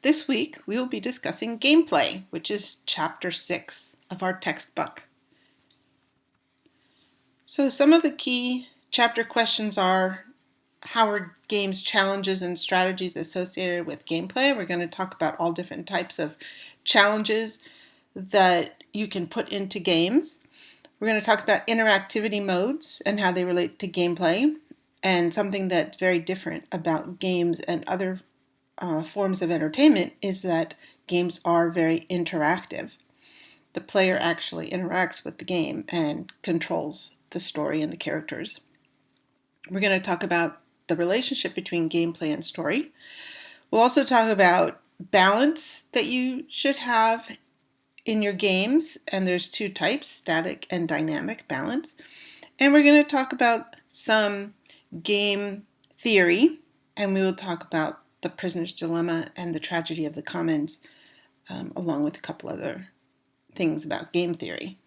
This week we will be discussing gameplay, which is Chapter 6 of our textbook. So some of the key chapter questions are: how are games challenges and strategies associated with gameplay? We're going to talk about all different types of challenges that you can put into games. We're going to talk about interactivity modes and how they relate to gameplay, and something that's very different about games and other forms of entertainment is that games are very interactive. The player actually interacts with the game and controls the story and the characters. We're going to talk about the relationship between gameplay and story. We'll also talk about balance that you should have in your games, and there's two types, static and dynamic balance. And we're going to talk about some game theory, and we will talk about the prisoner's dilemma and the tragedy of the commons, along with a couple other things about game theory.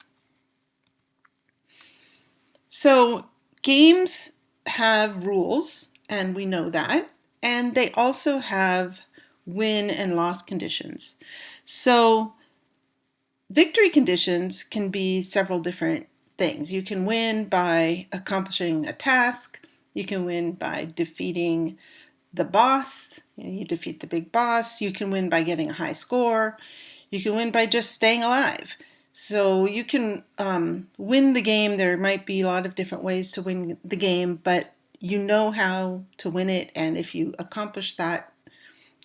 So games have rules, and we know that, and they also have win and loss conditions. So victory conditions can be several different things. You can win by accomplishing a task. You can win by defeating the boss. You defeat the big boss. You can win by getting a high score. You can win by just staying alive. So you can win the game. There might be a lot of different ways to win the game, but you know how to win it, and if you accomplish that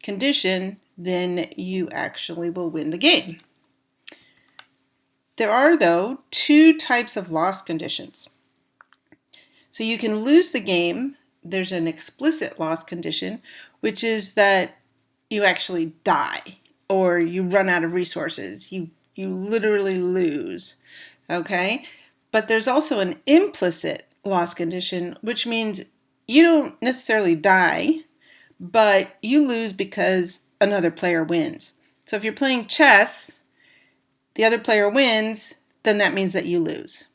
condition, then you actually will win the game. There are, though, two types of loss conditions. So you can lose the game. There's an explicit loss condition, which is that you actually die or you run out of resources. You literally lose, okay? But there's also an implicit loss condition, which means you don't necessarily die, but you lose because another player wins. So if you're playing chess, the other player wins, then that means that you lose.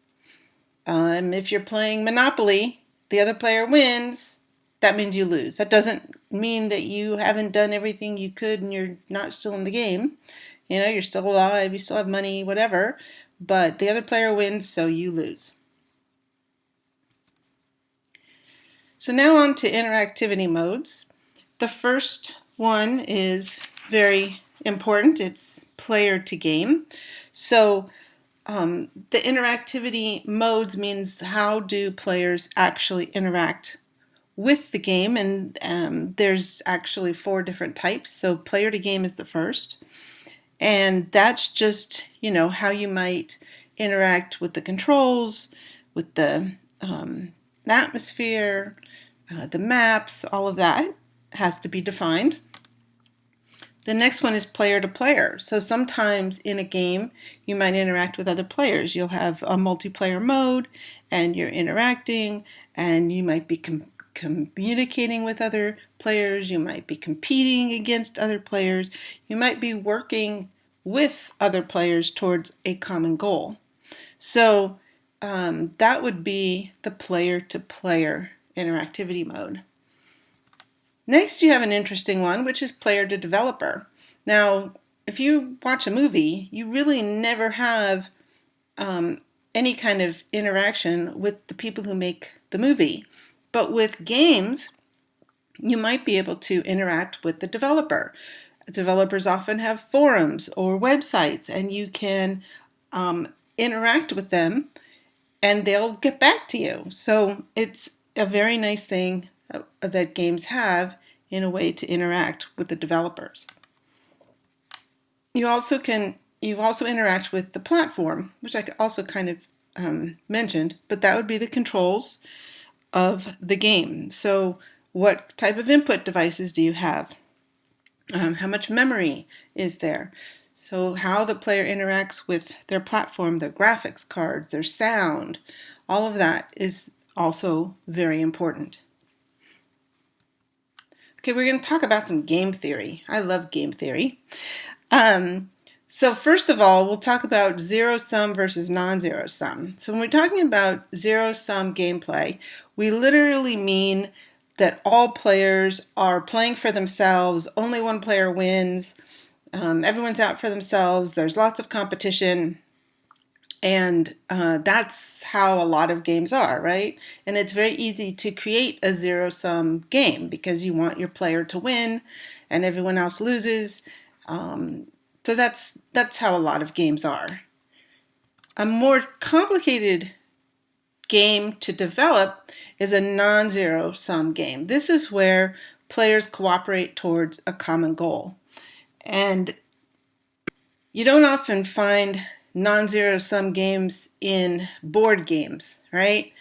If you're playing Monopoly, the other player wins, that means you lose. That doesn't mean that you haven't done everything you could and you're not still in the game. You know, you're still alive, you still have money, whatever, but the other player wins, so you lose. So now on to interactivity modes. The first one is very important. It's player to game. So the interactivity modes means how do players actually interact with the game, and there's actually 4 different types. So player to game is the first, and that's just, you know, how you might interact with the controls, with the atmosphere, the maps, all of that has to be defined. The next one is player to player. So sometimes in a game you might interact with other players. You'll have a multiplayer mode and you're interacting, and you might be communicating with other players. You might be competing against other players. You might be working with other players towards a common goal. So that would be the player to player interactivity mode. Next, you have an interesting one, which is player to developer. Now, if you watch a movie, you really never have any kind of interaction with the people who make the movie. But with games, you might be able to interact with the developer. Developers often have forums or websites, and you can interact with them, and they'll get back to you. So it's a very nice thing that games have in a way to interact with the developers. You also interact with the platform, which I also kind of mentioned, but that would be the controls of the game. So what type of input devices do you have? How much memory is there? So how the player interacts with their platform, their graphics cards, their sound, all of that is also very important. Okay, we're going to talk about some game theory. I love game theory. So first of all, we'll talk about zero-sum versus non-zero-sum. So when we're talking about zero-sum gameplay, we literally mean that all players are playing for themselves, only one player wins, everyone's out for themselves, there's lots of competition, and that's how a lot of games are, right? And it's very easy to create a zero-sum game because you want your player to win and everyone else loses. So that's how a lot of games are. A more complicated game to develop is a non-zero-sum game. This is where players cooperate towards a common goal. And you don't often find non-zero-sum games in board games, right?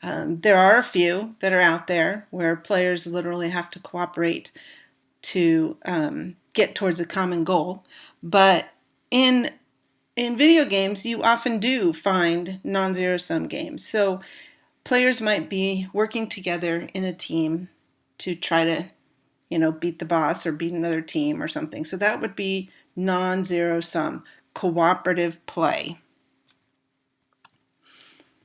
There are a few that are out there where players literally have to cooperate to get towards a common goal. But in video games, you often do find non-zero-sum games. So players might be working together in a team to try to, beat the boss or beat another team or something. So that would be non-zero-sum, cooperative play.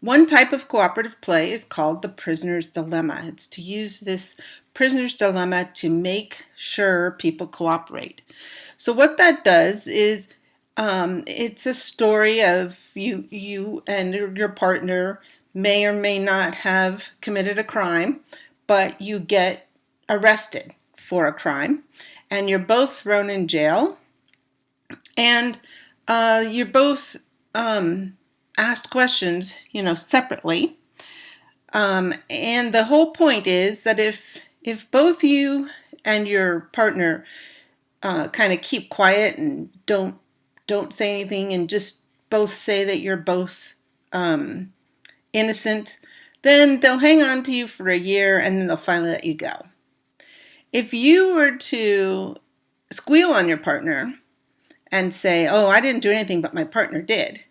One type of cooperative play is called the prisoner's dilemma. It's to use this prisoner's dilemma to make sure people cooperate. So what that does is it's a story of you and your partner may or may not have committed a crime, but you get arrested for a crime, and you're both thrown in jail, and you're both asked questions, separately. And the whole point is that if both you and your partner kind of keep quiet and don't say anything and just both say that you're both innocent, then they'll hang on to you for a year and then they'll finally let you go. If you were to squeal on your partner and say, oh, I didn't do anything but my partner did,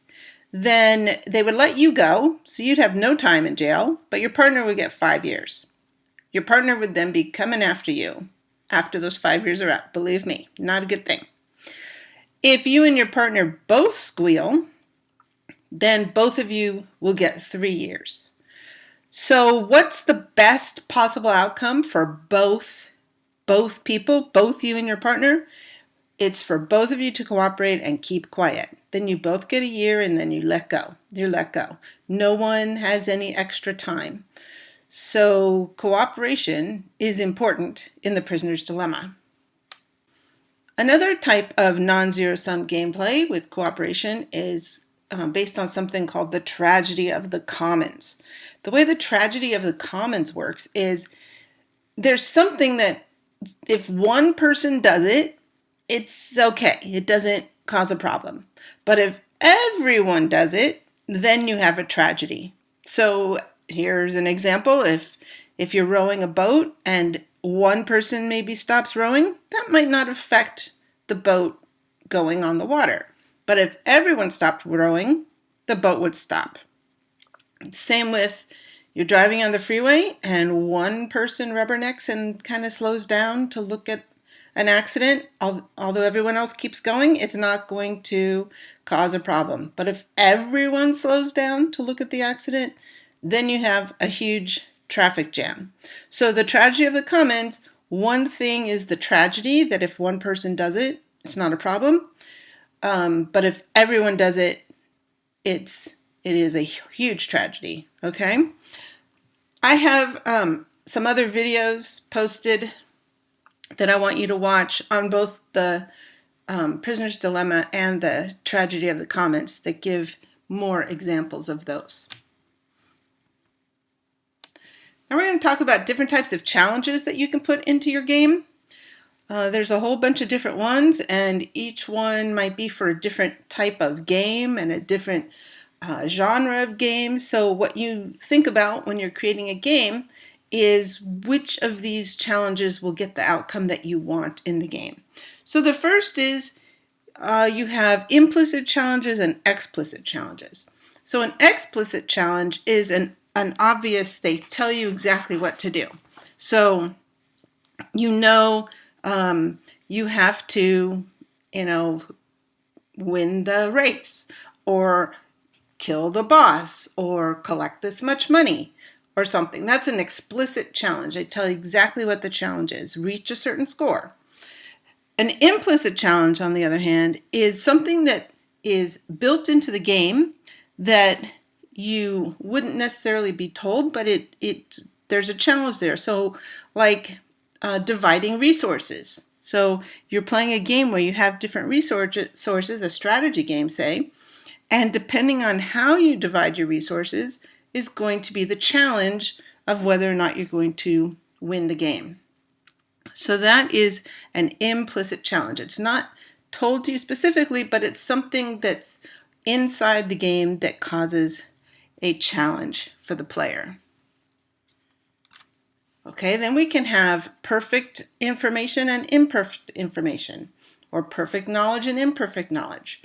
then they would let you go, so you'd have no time in jail, but your partner would get 5 years. Your partner would then be coming after you after those 5 years are up. Believe me, not a good thing. If you and your partner both squeal, then both of you will get 3 years. So what's the best possible outcome for both people, both you and your partner? It's for both of you to cooperate and keep quiet. Then you both get a year and then you let go. You're let go. No one has any extra time. So cooperation is important in the prisoner's dilemma. Another type of non-zero-sum gameplay with cooperation is based on something called the tragedy of the commons. The way the tragedy of the commons works is there's something that if one person does it, it's okay. It doesn't cause a problem. But if everyone does it, then you have a tragedy. So here's an example. If you're rowing a boat and one person maybe stops rowing, that might not affect the boat going on the water. But if everyone stopped rowing, the boat would stop. Same with you're driving on the freeway and one person rubbernecks and kind of slows down to look at an accident. Although everyone else keeps going, it's not going to cause a problem. But if everyone slows down to look at the accident, then you have a huge traffic jam. So the tragedy of the commons, one thing is the tragedy that if one person does it, it's not a problem. But if everyone does it, it is a huge tragedy. Okay. I have some other videos posted that I want you to watch on both the prisoner's dilemma and the tragedy of the commons that give more examples of those. Now we're going to talk about different types of challenges that you can put into your game. There's a whole bunch of different ones, and each one might be for a different type of game and a different genre of game. So what you think about when you're creating a game is which of these challenges will get the outcome that you want in the game. So the first is you have implicit challenges and explicit challenges. So an explicit challenge is an obvious, they tell you exactly what to do. So you have to, win the race or kill the boss or collect this much money or something. That's an explicit challenge. They tell you exactly what the challenge is. Reach a certain score. An implicit challenge, on the other hand, is something that is built into the game that you wouldn't necessarily be told, but there's a challenge there. So like dividing resources. So you're playing a game where you have different resources, a strategy game, say, and depending on how you divide your resources is going to be the challenge of whether or not you're going to win the game. So that is an implicit challenge. It's not told to you specifically, but it's something that's inside the game that causes a challenge for the player. Okay, then we can have perfect information and imperfect information, or perfect knowledge and imperfect knowledge.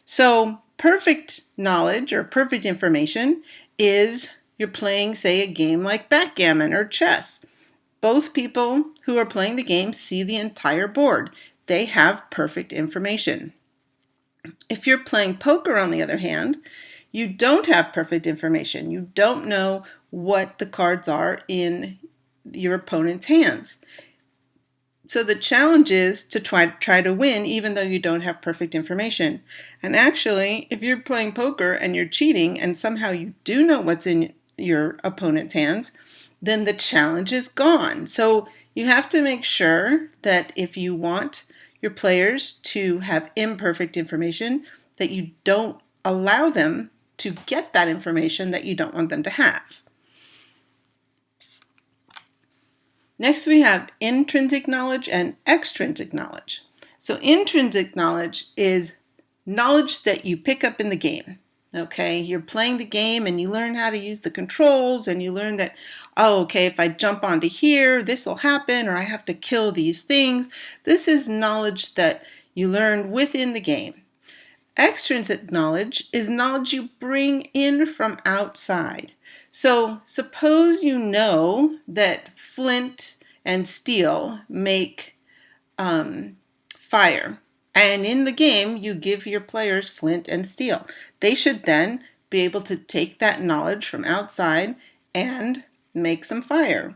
So perfect knowledge or perfect information is you're playing, say, a game like backgammon or chess. Both people who are playing the game see the entire board. They have perfect information. If you're playing poker, on the other hand, you don't have perfect information. You don't know what the cards are in your opponent's hands. So the challenge is to try to win even though you don't have perfect information. And actually, if you're playing poker and you're cheating and somehow you do know what's in your opponent's hands, then the challenge is gone. So you have to make sure that if you want your players to have imperfect information, that you don't allow them to get that information that you don't want them to have. Next, we have intrinsic knowledge and extrinsic knowledge. So intrinsic knowledge is knowledge that you pick up in the game. Okay, you're playing the game and you learn how to use the controls and you learn that, oh, okay, if I jump onto here, this will happen, or I have to kill these things. This is knowledge that you learn within the game. Extrinsic knowledge is knowledge you bring in from outside. So suppose you know that flint and steel make fire. And in the game, you give your players flint and steel. They should then be able to take that knowledge from outside and make some fire.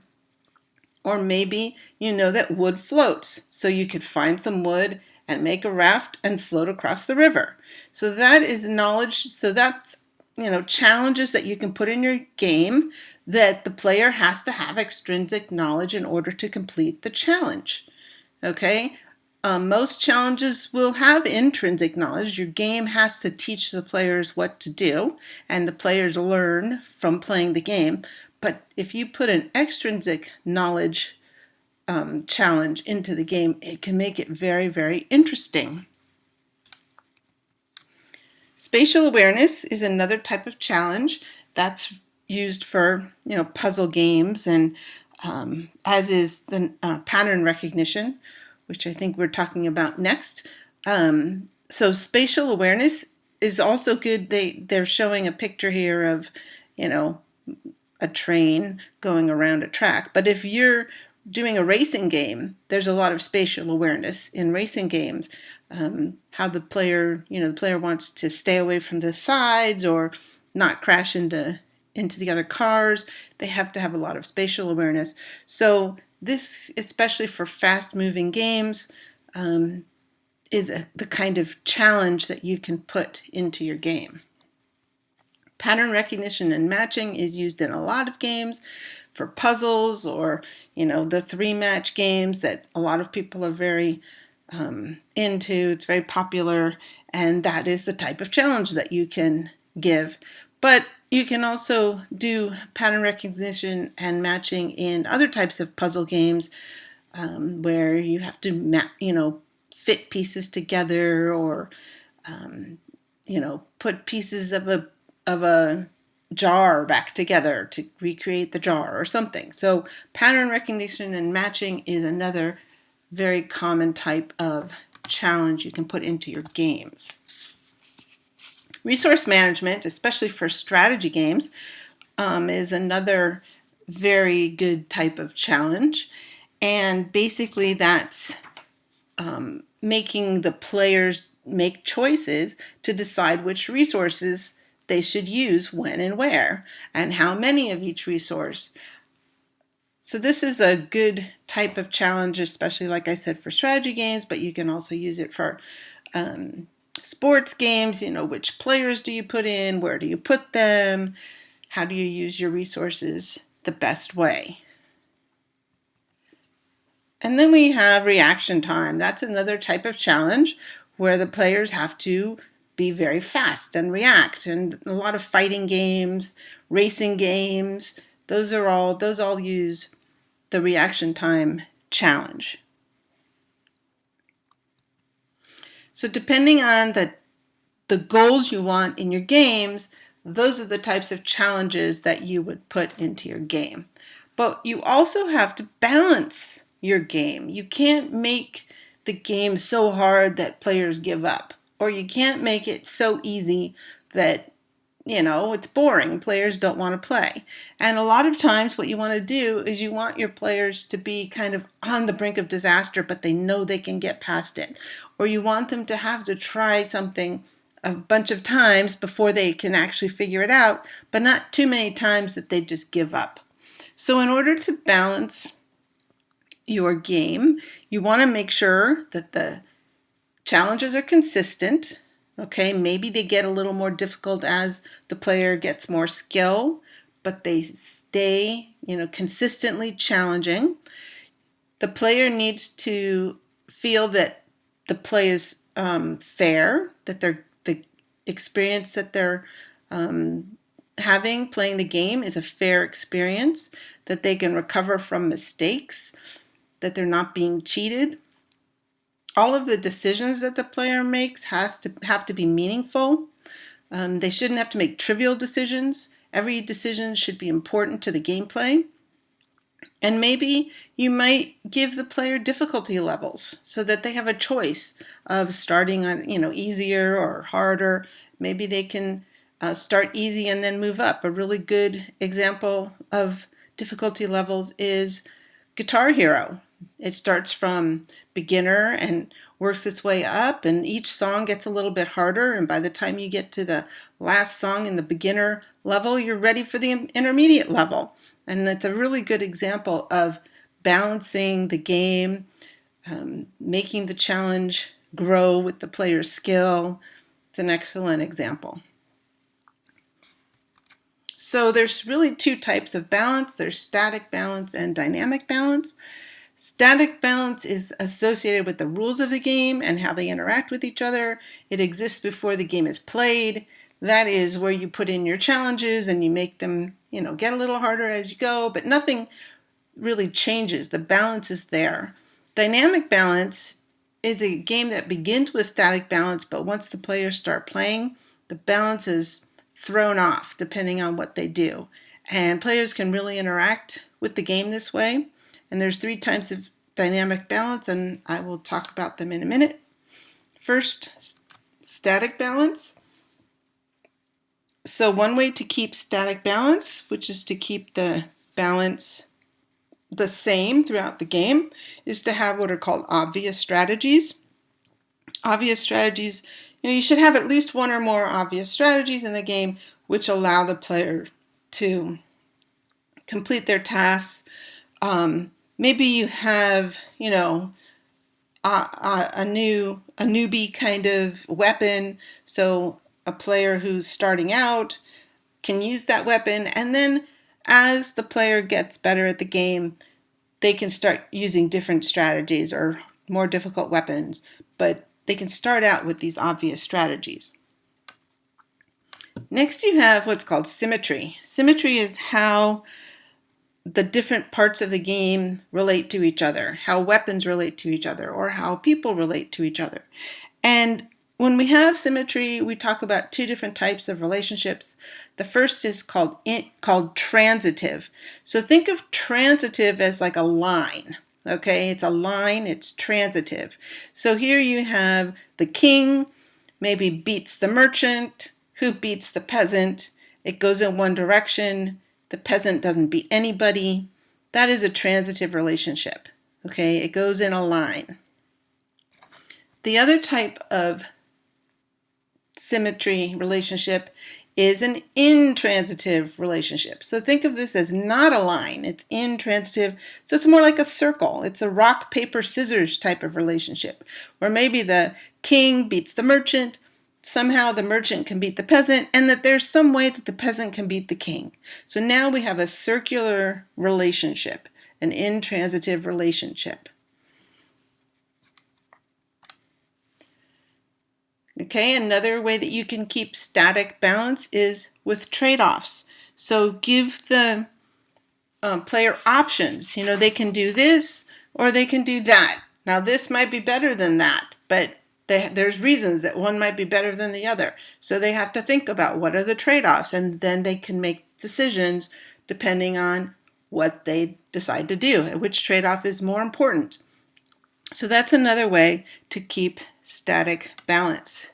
Or maybe you know that wood floats, so you could find some wood and make a raft and float across the river. So that is knowledge. So that's, challenges that you can put in your game that the player has to have extrinsic knowledge in order to complete the challenge. Okay? Most challenges will have intrinsic knowledge. Your game has to teach the players what to do, and the players learn from playing the game. But if you put an extrinsic knowledge challenge into the game, it can make it very, very interesting. Spatial awareness is another type of challenge that's used for puzzle games, and as is the pattern recognition, which I think we're talking about next. So spatial awareness is also good. They're showing a picture here of, a train going around a track. But if you're doing a racing game, there's a lot of spatial awareness in racing games. How the player wants to stay away from the sides or not crash into the other cars. They have to have a lot of spatial awareness. So this, especially for fast-moving games, is the kind of challenge that you can put into your game. Pattern recognition and matching is used in a lot of games for puzzles, or the three-match games that a lot of people are very into. It's very popular, and that is the type of challenge that you can give. But you can also do pattern recognition and matching in other types of puzzle games where you have to fit pieces together, or put pieces of a jar back together to recreate the jar or something. So pattern recognition and matching is another very common type of challenge you can put into your games. Resource management, especially for strategy games, is another very good type of challenge. And basically that's making the players make choices to decide which resources they should use when and where, and how many of each resource. So this is a good type of challenge, especially like I said, for strategy games, but you can also use it for sports games. Which players do you put in? Where do you put them? How do you use your resources the best way? And then we have reaction time. That's another type of challenge where the players have to be very fast and react. And a lot of fighting games, racing games, those all use the reaction time challenge. So depending on the goals you want in your games, those are the types of challenges that you would put into your game. But you also have to balance your game. You can't make the game so hard that players give up, or you can't make it so easy that it's boring. Players don't want to play. And a lot of times what you want to do is you want your players to be kind of on the brink of disaster, but they know they can get past it. Or you want them to have to try something a bunch of times before they can actually figure it out, but not too many times that they just give up. So in order to balance your game, you want to make sure that the challenges are consistent. Okay, maybe they get a little more difficult as the player gets more skill, but they stay, consistently challenging. The player needs to feel that the play is fair, that the experience that they're having playing the game is a fair experience, that they can recover from mistakes, that they're not being cheated. All of the decisions that the player makes have to be meaningful. They shouldn't have to make trivial decisions. Every decision should be important to the gameplay. And maybe you might give the player difficulty levels so that they have a choice of starting on, easier or harder. Maybe they can start easy and then move up. A really good example of difficulty levels is Guitar Hero. It starts from beginner and works its way up, and each song gets a little bit harder, and by the time you get to the last song in the beginner level, you're ready for the intermediate level. And that's a really good example of balancing the game, making the challenge grow with the player's skill. It's an excellent example. So there's really two types of balance. There's static balance and dynamic balance. Static balance is associated with the rules of the game and how they interact with each other. It exists before the game is played. That is where you put in your challenges and you make them, get a little harder as you go, but nothing really changes. The balance is there. Dynamic balance is a game that begins with static balance, but once the players start playing, the balance is thrown off depending on what they do. And players can really interact with the game this way. And there's three types of dynamic balance, and I will talk about them in a minute. First, static balance. So one way to keep static balance, which is to keep the balance the same throughout the game, is to have what are called obvious strategies. Obvious strategies, you should have at least one or more obvious strategies in the game which allow the player to complete their tasks. Maybe you have, a newbie kind of weapon, so a player who's starting out can use that weapon, and then as the player gets better at the game, they can start using different strategies or more difficult weapons, but they can start out with these obvious strategies. Next, you have what's called symmetry. Symmetry is how the different parts of the game relate to each other, how weapons relate to each other, or how people relate to each other. And when we have symmetry, we talk about two different types of relationships. The first is called transitive. So think of transitive as like a line. Okay, it's a line, it's transitive. So here you have the king maybe beats the merchant, who beats the peasant. It goes in one direction. The peasant doesn't beat anybody. That is a transitive relationship. Okay, it goes in a line. The other type of symmetry relationship is an intransitive relationship. So think of this as not a line, it's intransitive. So it's more like a circle. It's a rock, paper, scissors type of relationship, where maybe the king beats the merchant, somehow the merchant can beat the peasant, and that there's some way that the peasant can beat the king. So now we have a circular relationship, an intransitive relationship. Okay, another way that you can keep static balance is with trade-offs. So give the player options. You know, they can do this or they can do that. Now this might be better than that, but there's reasons that one might be better than the other. So they have to think about what are the trade-offs, and then they can make decisions depending on what they decide to do, which trade-off is more important. So that's another way to keep static balance.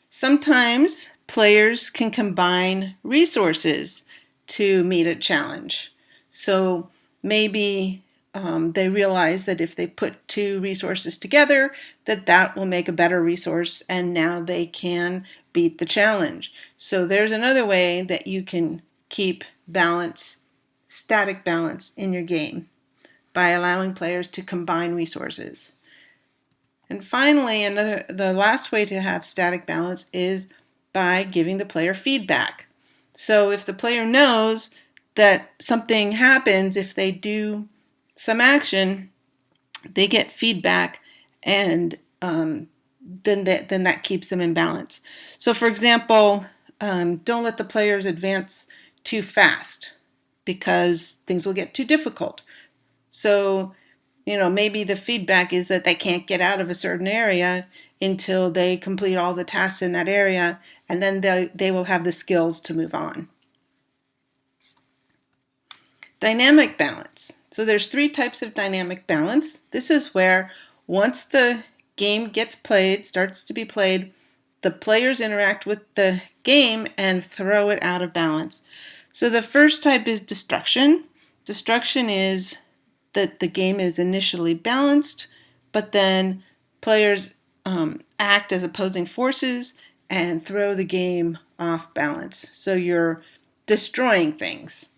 Sometimes players can combine resources to meet a challenge. So maybe they realize that if they put two resources together, that will make a better resource, and now they can beat the challenge. So there's another way that you can keep balance, static balance in your game, by allowing players to combine resources. And finally, the last way to have static balance is by giving the player feedback. So if the player knows that something happens if they do some action, they get feedback, and then that keeps them in balance. So for example, don't let the players advance too fast because things will get too difficult. So, you know, maybe the feedback is that they can't get out of a certain area until they complete all the tasks in that area, and then they will have the skills to move on. Dynamic balance. So there's 3 types of dynamic balance. This is where once the game gets played, starts to be played, the players interact with the game and throw it out of balance. So the first type is destruction. Destruction is that the game is initially balanced, but then players act as opposing forces and throw the game off balance. So you're destroying things.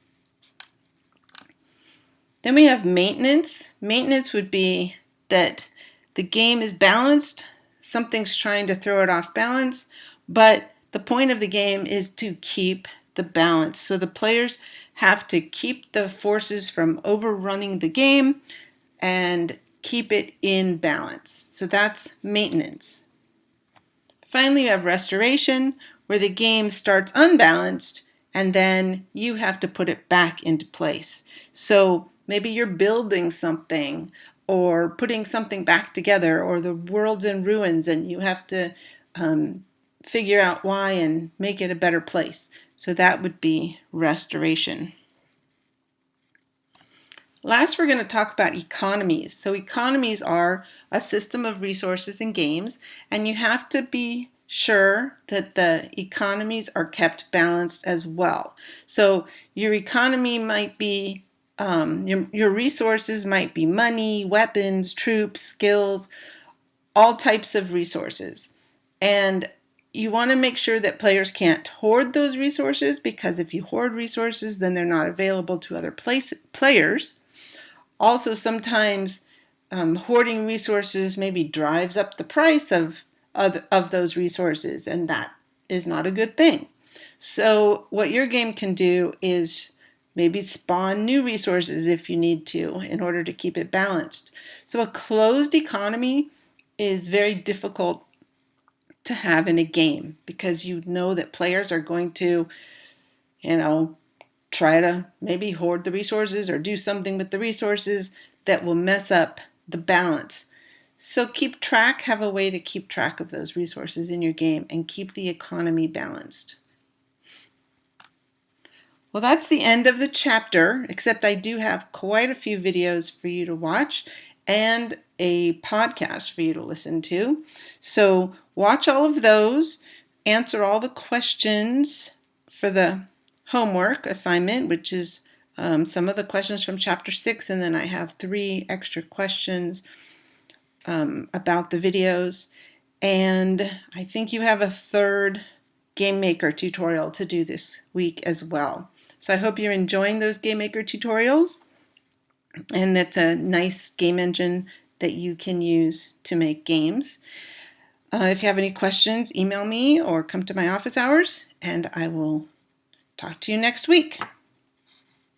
Then we have maintenance. Maintenance would be that the game is balanced, something's trying to throw it off balance, but the point of the game is to keep the balance. So the players have to keep the forces from overrunning the game and keep it in balance. So that's maintenance. Finally, you have restoration, where the game starts unbalanced and then you have to put it back into place. So maybe you're building something or putting something back together, or the world's in ruins and you have to figure out why and make it a better place. So that would be restoration. Last, we're going to talk about economies. So economies are a system of resources in games, and you have to be sure that the economies are kept balanced as well. So your economy might be, your resources might be money, weapons, troops, skills, all types of resources. And you want to make sure that players can't hoard those resources, because if you hoard resources, then they're not available to other players. Also, sometimes hoarding resources maybe drives up the price of those resources, and that is not a good thing. So what your game can do is maybe spawn new resources if you need to in order to keep it balanced. So a closed economy is very difficult to have in a game, because you know that players are going to, try to maybe hoard the resources or do something with the resources that will mess up the balance. So have a way to keep track of those resources in your game and keep the economy balanced. Well, that's the end of the chapter, except I do have quite a few videos for you to watch and a podcast for you to listen to. So watch all of those, answer all the questions for the homework assignment, which is some of the questions from chapter 6, and then I have 3 extra questions about the videos. And I think you have a third Game Maker tutorial to do this week as well. So I hope you're enjoying those Game Maker tutorials, and that's a nice game engine that you can use to make games. If you have any questions, email me or come to my office hours, and I will talk to you next week.